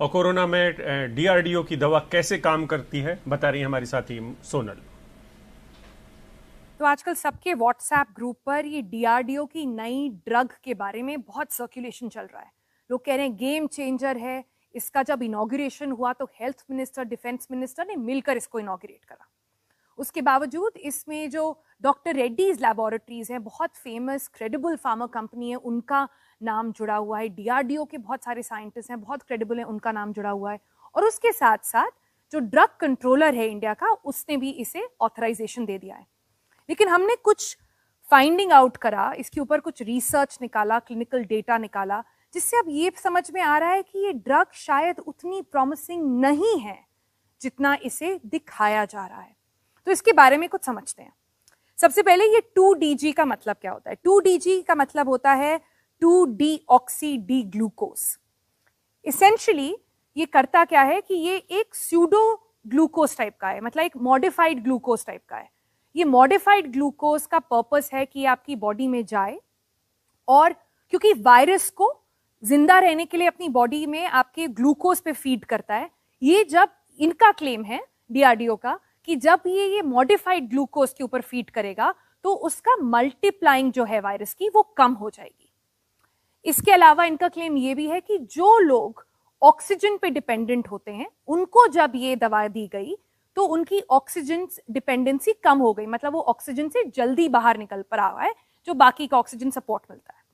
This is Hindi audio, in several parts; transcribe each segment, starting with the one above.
और कोरोना में डीआरडीओ की दवा कैसे काम करती है बता रही है हमारी साथी सोनल। तो आजकल सबके व्हाट्सएप ग्रुप पर ये डीआरडीओ की नई ड्रग के बारे में बहुत सर्कुलेशन चल रहा है। लोग कह रहे हैं गेम चेंजर है। इसका जब इनॉग्रेशन हुआ तो हेल्थ मिनिस्टर, डिफेंस मिनिस्टर ने मिलकर इसको इनॉग्रेट करा। उसके बावजूद इसमें जो डॉक्टर रेड्डीज लैबोरेटरीज हैं, बहुत फेमस क्रेडिबल फार्मा कंपनी है, उनका नाम जुड़ा हुआ है। डीआरडीओ के बहुत सारे साइंटिस्ट हैं, बहुत क्रेडिबल हैं, उनका नाम जुड़ा हुआ है। और उसके साथ साथ जो ड्रग कंट्रोलर है इंडिया का, उसने भी इसे ऑथराइजेशन दे दिया है। लेकिन हमने कुछ फाइंडिंग आउट करा, इसके ऊपर कुछ रिसर्च निकाला, क्लिनिकल डेटा निकाला, जिससे अब ये समझ में आ रहा है कि ये ड्रग शायद उतनी प्रॉमिसिंग नहीं है जितना इसे दिखाया जा रहा है। तो इसके बारे में कुछ समझते हैं। सबसे पहले ये 2DG का मतलब क्या होता है? 2DG का मतलब होता है 2-डीऑक्सी डी ग्लूकोज। इसेंशियली ये करता क्या है कि ये एक स्यूडो ग्लूकोज टाइप का है, मतलब एक मॉडिफाइड ग्लूकोज टाइप का है। ये मॉडिफाइड ग्लूकोज का पर्पस है कि आपकी बॉडी में जाए, और क्योंकि वायरस को जिंदा रहने के लिए अपनी बॉडी में आपके ग्लूकोज पे फीड करता है। ये जब इनका क्लेम है डीआरडीओ का कि जब ये मॉडिफाइड ग्लूकोज के ऊपर फीड करेगा तो उसका मल्टीप्लाइंग जो है वायरस की वो कम हो जाएगी। इसके अलावा इनका क्लेम ये भी है कि जो लोग ऑक्सीजन पे डिपेंडेंट होते हैं उनको जब ये दवा दी गई तो उनकी ऑक्सीजन डिपेंडेंसी कम हो गई, मतलब वो ऑक्सीजन से जल्दी बाहर निकल पा रहा है, जो बाकी का ऑक्सीजन सपोर्ट मिलता है।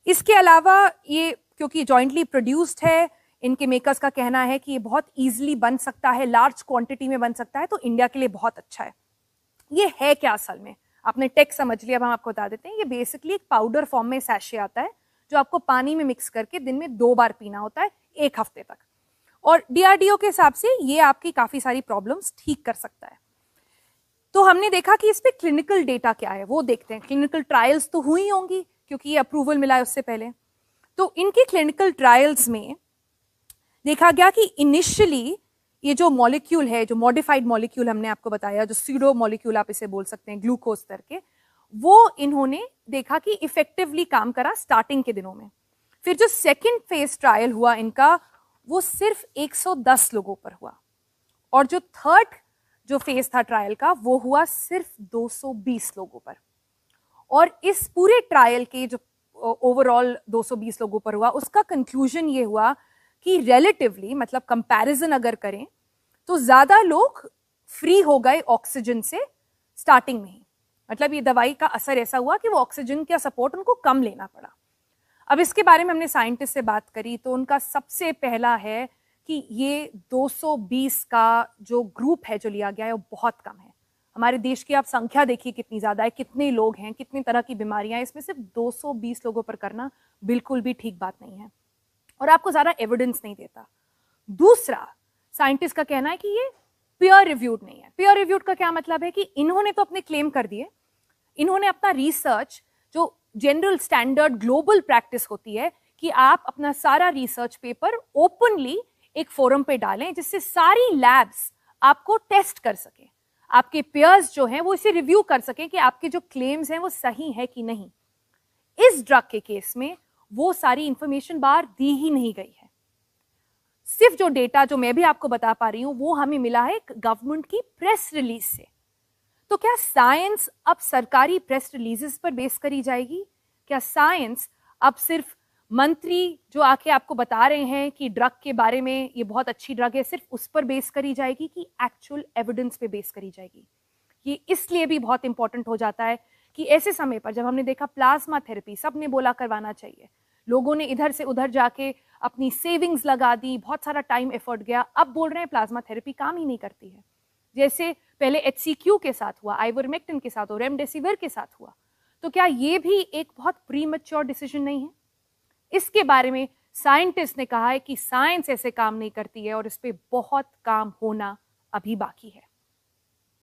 इसके अलावा ये क्योंकि जॉइंटली प्रोड्यूस्ड है, इनके मेकर्स का कहना है कि ये बहुत इजीली बन सकता है, लार्ज क्वांटिटी में बन सकता है, तो इंडिया के लिए बहुत अच्छा है। ये है क्या असल में? आपने टेक्स्ट समझ लिया, अब हम आपको बता देते हैं। ये बेसिकली एक पाउडर फॉर्म में सैशे आता है जो आपको पानी में मिक्स करके दिन में 2 बार पीना होता है 1 हफ्ते तक। और डीआरडीओ के हिसाब से ये आपकी काफी सारी प्रॉब्लम्स ठीक कर सकता है। तो हमने देखा कि इस पे क्लिनिकल डेटा क्या है वो देखते हैं। क्लिनिकल ट्रायल्स तो हुई होंगी क्योंकि ये अप्रूवल मिला है उससे पहले। तो इनके क्लिनिकल ट्रायल्स में देखा गया कि इनिशियली ये जो मॉलिक्यूल है, जो मॉडिफाइड मॉलिक्यूल हमने आपको बताया, जो सीडो मॉलिक्यूल आप इसे बोल सकते हैं ग्लूकोज स्तर के, वो इन्होंने देखा कि इफेक्टिवली काम करा स्टार्टिंग के दिनों में। फिर जो सेकेंड फेज ट्रायल हुआ इनका, वो सिर्फ 110 लोगों पर हुआ, और जो थर्ड जो फेज था ट्रायल का वो हुआ सिर्फ 220 लोगों पर। और इस पूरे ट्रायल के जो ओवरऑल 220 लोगों पर हुआ, उसका कंक्लूजन ये हुआ कि रिलेटिवली, मतलब कंपैरिजन अगर करें तो ज्यादा लोग फ्री हो गए ऑक्सीजन से स्टार्टिंग में ही। मतलब ये दवाई का असर ऐसा हुआ कि वो ऑक्सीजन का सपोर्ट उनको कम लेना पड़ा। अब इसके बारे में हमने साइंटिस्ट से बात करी तो उनका सबसे पहला है कि ये 220 का जो ग्रुप है जो लिया गया है वो बहुत कम है। हमारे देश की आप संख्या देखिए कितनी ज्यादा है, कितने लोग हैं, कितनी तरह की बीमारियां हैं, इसमें सिर्फ 220 लोगों पर करना बिल्कुल भी ठीक बात नहीं है और आपको ज्यादा एविडेंस नहीं देता। दूसरा, साइंटिस्ट का कहना है कि ये पीयर रिव्यूड नहीं है। पीयर रिव्यूड का क्या मतलब है कि इन्होंने तो अपने क्लेम कर दिए, इन्होंने अपना रिसर्च, जो जनरल स्टैंडर्ड ग्लोबल प्रैक्टिस होती है कि आप अपना सारा रिसर्च पेपर ओपनली एक फोरम पे डालें जिससे सारी लैब्स आपको टेस्ट कर सकें, आपके पेयर्स जो हैं वो इसे रिव्यू कर सकें कि आपके जो क्लेम्स हैं वो सही है कि नहीं। इस ड्रग के केस में वो सारी इंफॉर्मेशन बाहर दी ही नहीं गई है। सिर्फ जो डेटा जो मैं भी आपको बता पा रही हूं वो हमें मिला है गवर्नमेंट की प्रेस रिलीज से। तो क्या साइंस अब सरकारी प्रेस रिलीजेस पर बेस करी जाएगी? क्या साइंस अब सिर्फ मंत्री जो आके आपको बता रहे हैं कि ड्रग के बारे में ये बहुत अच्छी ड्रग है, सिर्फ उस पर बेस करी जाएगी कि एक्चुअल एविडेंस पे बेस करी जाएगी? ये इसलिए भी बहुत इंपॉर्टेंट हो जाता है कि ऐसे समय पर जब हमने देखा प्लाज्मा थेरेपी, सबने बोला करवाना चाहिए, लोगों ने इधर से उधर जाके अपनी सेविंग्स लगा दी, बहुत सारा टाइम एफर्ट गया, अब बोल रहे हैं प्लाज्मा थेरेपी काम ही नहीं करती है। जैसे पहले HCQ के साथ हुआ, आइवरमेक्टिन के साथ हुआ, रेमडेसिविर के साथ हुआ। तो क्या ये भी एक बहुत प्रीमैच्योर डिसीजन नहीं है? इसके बारे में साइंटिस्ट ने कहा है कि साइंस ऐसे काम नहीं करती है और इस पे बहुत काम होना अभी बाकी है।